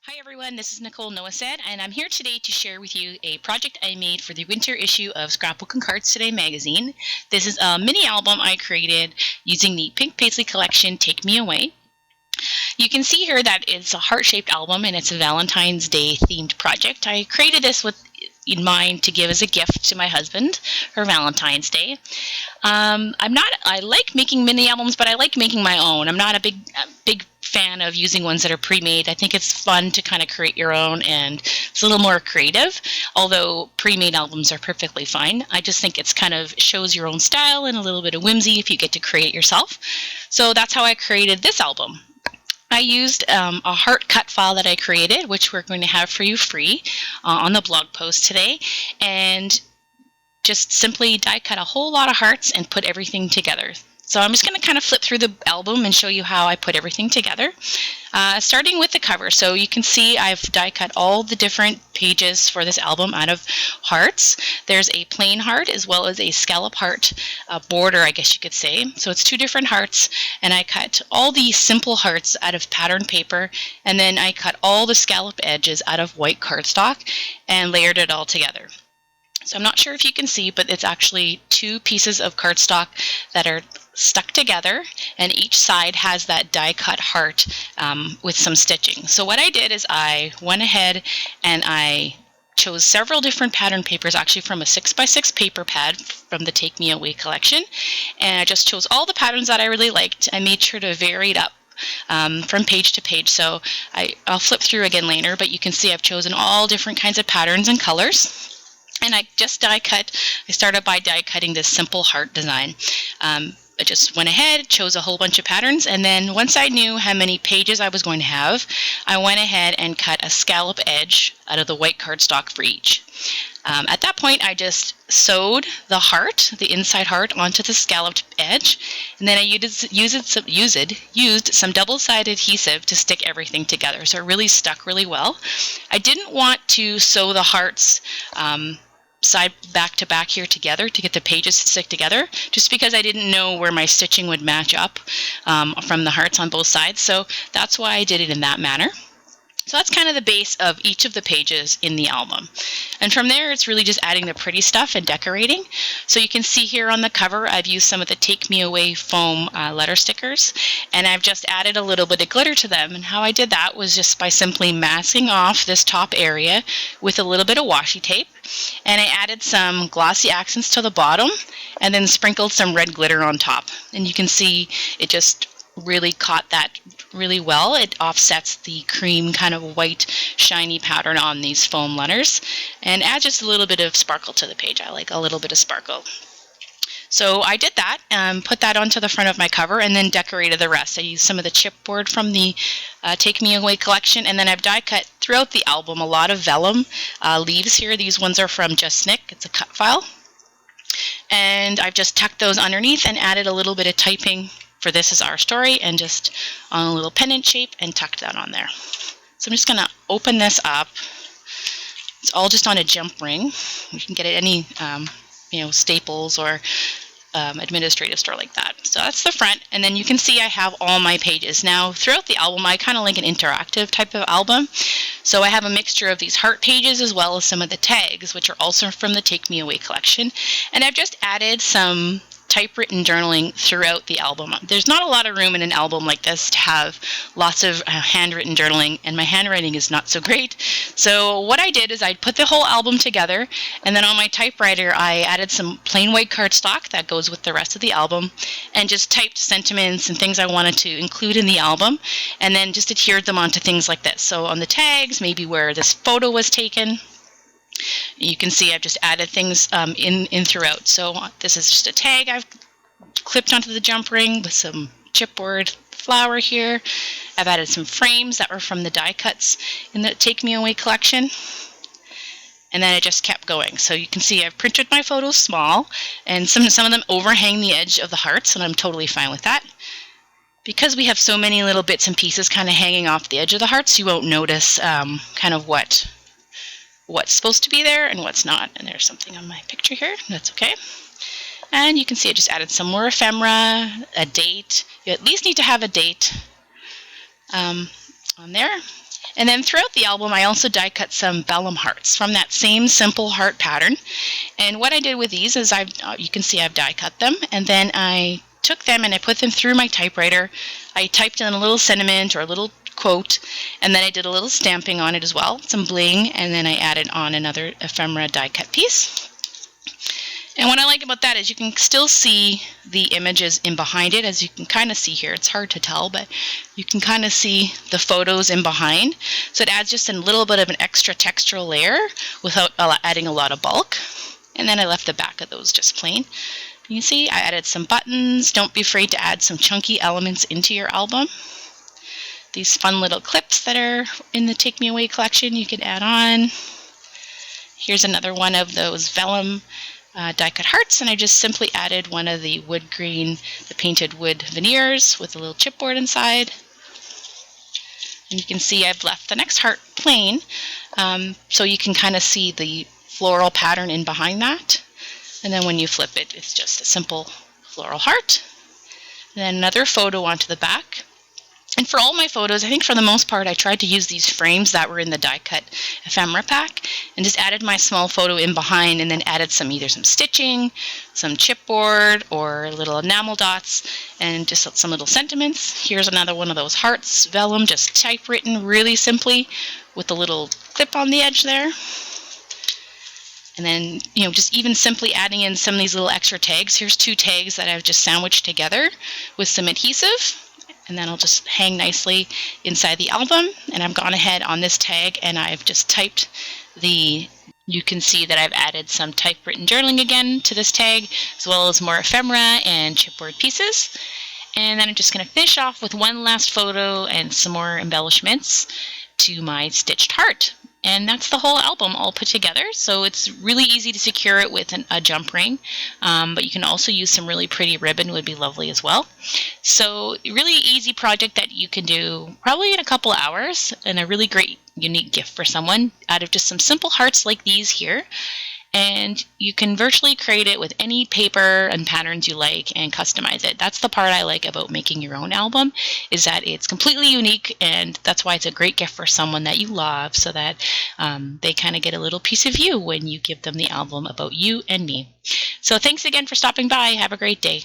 Hi everyone, this is Nicole Noah said, and I'm here today to share with you a project I made for the winter issue of Scrapbook and Cards Today magazine. This is a mini album I created using the Pink Paisley collection Take Me Away. You can see here that it's a heart-shaped album and it's a Valentine's Day themed project. I created this with in mind to give as a gift to my husband for Valentine's Day. I like making mini albums, but I like making my own. I'm not a big fan of using ones that are pre-made. I think it's fun to kind of create your own, and it's a little more creative, although pre-made albums are perfectly fine. I just think it's kind of shows your own style and a little bit of whimsy if you get to create yourself. So that's how I created this album. I used a heart cut file that I created, which we're going to have for you free on the blog post today, and just simply die cut a whole lot of hearts and put everything together. So I'm just going to kind of flip through the album and show you how I put everything together. Starting with the cover. So you can see I've die cut all the different pages for this album out of hearts. There's a plain heart as well as a scallop heart border, I guess you could say. So it's two different hearts, and I cut all the simple hearts out of pattern paper, and then I cut all the scallop edges out of white cardstock and layered it all together. So I'm not sure if you can see, but it's actually two pieces of cardstock that are stuck together, and each side has that die cut heart with some stitching. So what I did is I went ahead and I chose several different pattern papers, actually from a 6x6 paper pad from the Take Me Away collection, and I just chose all the patterns that I really liked. I made sure to vary it up from page to page, so I'll flip through again later, but you can see I've chosen all different kinds of patterns and colors. And I just die cut. I started by die cutting this simple heart design. I just went ahead, chose a whole bunch of patterns, and then once I knew how many pages I was going to have, I went ahead and cut a scallop edge out of the white cardstock for each. At that point, I just sewed the heart, the inside heart, onto the scalloped edge, and then I used some double-sided adhesive to stick everything together, so it really stuck really well. I didn't want to sew the hearts side back to back here together to get the pages to stick together, just because I didn't know where my stitching would match up from the hearts on both sides, so that's why I did it in that manner. So that's kind of the base of each of the pages in the album. And from there, it's really just adding the pretty stuff and decorating. So you can see here on the cover, I've used some of the Take Me Away foam letter stickers, and I've just added a little bit of glitter to them. And how I did that was just by simply masking off this top area with a little bit of washi tape. And I added some glossy accents to the bottom and then sprinkled some red glitter on top. And you can see it just really caught that really well. It offsets the cream kind of white shiny pattern on these foam letters and adds just a little bit of sparkle to the page. I like a little bit of sparkle. So I did that and put that onto the front of my cover and then decorated the rest. I used some of the chipboard from the Take Me Away collection, and then I've die cut throughout the album a lot of vellum leaves here. These ones are from Just Nick. It's a cut file. And I've just tucked those underneath and added a little bit of typing for This Is Our Story, and just on a little pendant shape, and tucked that on there. So I'm just going to open this up. It's all just on a jump ring. You can get it at any Staples or administrative store like that. So that's the front, and then you can see I have all my pages. Now throughout the album, I kind of like an interactive type of album, so I have a mixture of these heart pages as well as some of the tags, which are also from the Take Me Away collection, and I've just added some typewritten journaling throughout the album. There's not a lot of room in an album like this to have lots of handwritten journaling, and my handwriting is not so great. So what I did is I put the whole album together, and then on my typewriter I added some plain white cardstock that goes with the rest of the album, and just typed sentiments and things I wanted to include in the album, and then just adhered them onto things like this. So on the tags, maybe where this photo was taken. You can see I've just added things in throughout. So this is just a tag I've clipped onto the jump ring with some chipboard flower here. I've added some frames that were from the die cuts in the Take Me Away collection. And then it just kept going. So you can see I've printed my photos small, and some of them overhang the edge of the hearts, and I'm totally fine with that. Because we have so many little bits and pieces kind of hanging off the edge of the hearts, you won't notice kind of what's supposed to be there and what's not. And there's something on my picture here. That's okay. And you can see I just added some more ephemera, a date. You at least need to have a date on there. And then throughout the album, I also die cut some vellum hearts from that same simple heart pattern. And what I did with these is you can see I've die cut them, and then I took them and I put them through my typewriter. I typed in a little sentiment or a little quote, and then I did a little stamping on it as well, some bling, and then I added on another ephemera die cut piece. And what I like about that is you can still see the images in behind it, as you can kind of see here. It's hard to tell, but you can kind of see the photos in behind. So it adds just a little bit of an extra textural layer without adding a lot of bulk. And then I left the back of those just plain. You see, I added some buttons. Don't be afraid to add some chunky elements into your album. These fun little clips that are in the Take Me Away collection you can add on. Here's another one of those vellum die cut hearts, and I just simply added one of the wood grain, the painted wood veneers with a little chipboard inside. And you can see I've left the next heart plain, so you can kind of see the floral pattern in behind that. And then when you flip it, it's just a simple floral heart. And then another photo onto the back. And for all my photos, I think for the most part, I tried to use these frames that were in the die cut ephemera pack and just added my small photo in behind, and then added either some stitching, some chipboard, or little enamel dots, and just some little sentiments. Here's another one of those hearts, vellum, just typewritten really simply with a little clip on the edge there. And then, just even simply adding in some of these little extra tags. Here's 2 tags that I've just sandwiched together with some adhesive. And then I'll just hang nicely inside the album. And I've gone ahead on this tag and I've just typed you can see that I've added some typewritten journaling again to this tag, as well as more ephemera and chipboard pieces. And then I'm just going to finish off with one last photo and some more embellishments to my stitched heart. And that's the whole album all put together. So it's really easy to secure it with a jump ring, but you can also use some really pretty ribbon, would be lovely as well. So really easy project that you can do probably in a couple hours, and a really great unique gift for someone out of just some simple hearts like these here. And you can virtually create it with any paper and patterns you like and customize it. That's the part I like about making your own album, is that it's completely unique, and that's why it's a great gift for someone that you love, so that they kind of get a little piece of you when you give them the album about you and me. So thanks again for stopping by. Have a great day.